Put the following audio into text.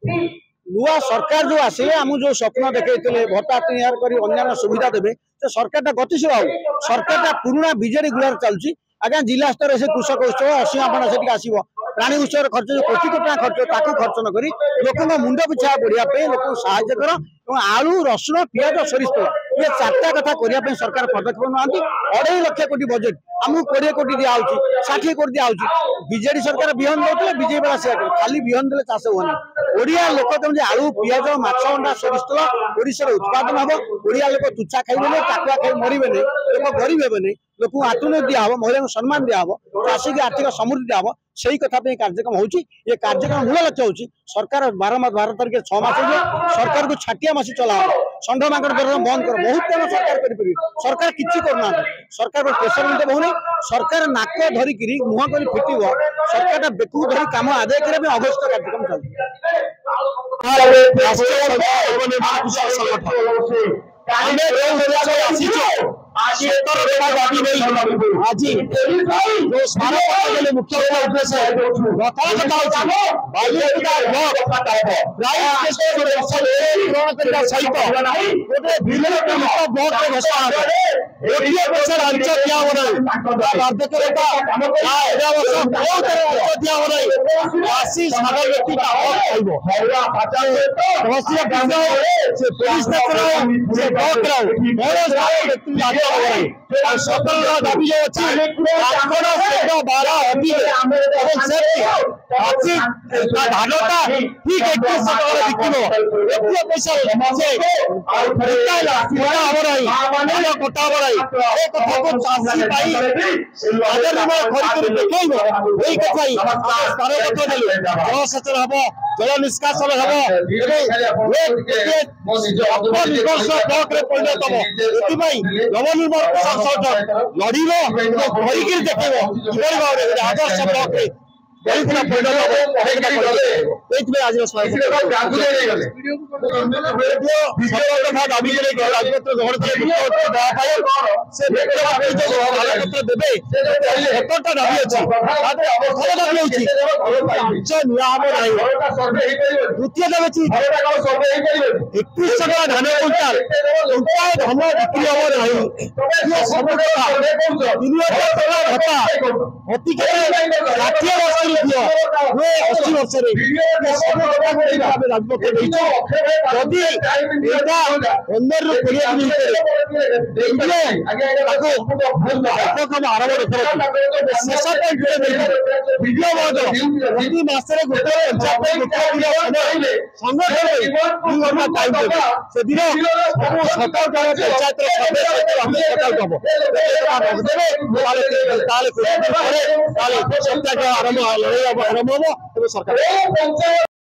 नुआ सरकार जो आसे आम जो स्वप्न देखते भत्ता तैयार कर अन्य सुविधा देवे तो सरकार गतिशील हो सरकार पुराना विजेडी गुलार चलुची आज्ञा जिला स्तर से कृषक उत्सव असीमापण से आसो प्राणी उत्सव खर्च जो कोटी कोटी टाँग खर्च ताकू खर्च न करी लोक मुंड पिछा बढ़िया लोक साहय कर आलू रसुण पियाज सोरिष तेल ये चार्टा कथा करने सरकार पदक्षेप ना 2.5 लाख कोटी बजेट आमको 20 कोटी दिया 60 कोटी दिया बीजेडी सरकार बिहन दे बीजेपी वाला से खाली बिहन देले चाष होनी ओडिया लोक कम आलू पियाज माछ अंडा सोरिष तेल ओडिशा उत्पादन हम ओडिया लोक तुच्छा खाइबे टाकुआ खाई मरबे लोक गरीब हे लोक आत्मनिर्भर दिया महिला को सम्मान दिया चाषी की आर्थिक समृद्धि दिया सही कथा कार्यक्रम होची ये कार्यक्रम मूल लक्ष्य होची सरकार 12 तारीख 6 मास सरकार को छाटिया मासी चला षंढ मांगड़ बंद कर बहुत कम सरकार कर सरकार किसी करना सरकार प्रेसर मिलते बहुनी सरकार नाक धरिक मुह कर फिट सरकार बेकू धरी कम आदाय करने अगस्त कार्यक्रम दाबी जो अच्छी धानटा ठीक 21 बिक पैसा कटा को चाषी जल सेचन हम जल निष्कासन हम ब्लॉक परिणत हम नवनिर्माण प्रशासन लड़ब देखेब आदर्श ब्लॉक आज दाबी द्वितीय दाबी 21 टका धान क्विंटाल धान बिक्री हम ना सब भत्ता अति 60 वर्ष 80 वर्ष आरंभ सरकार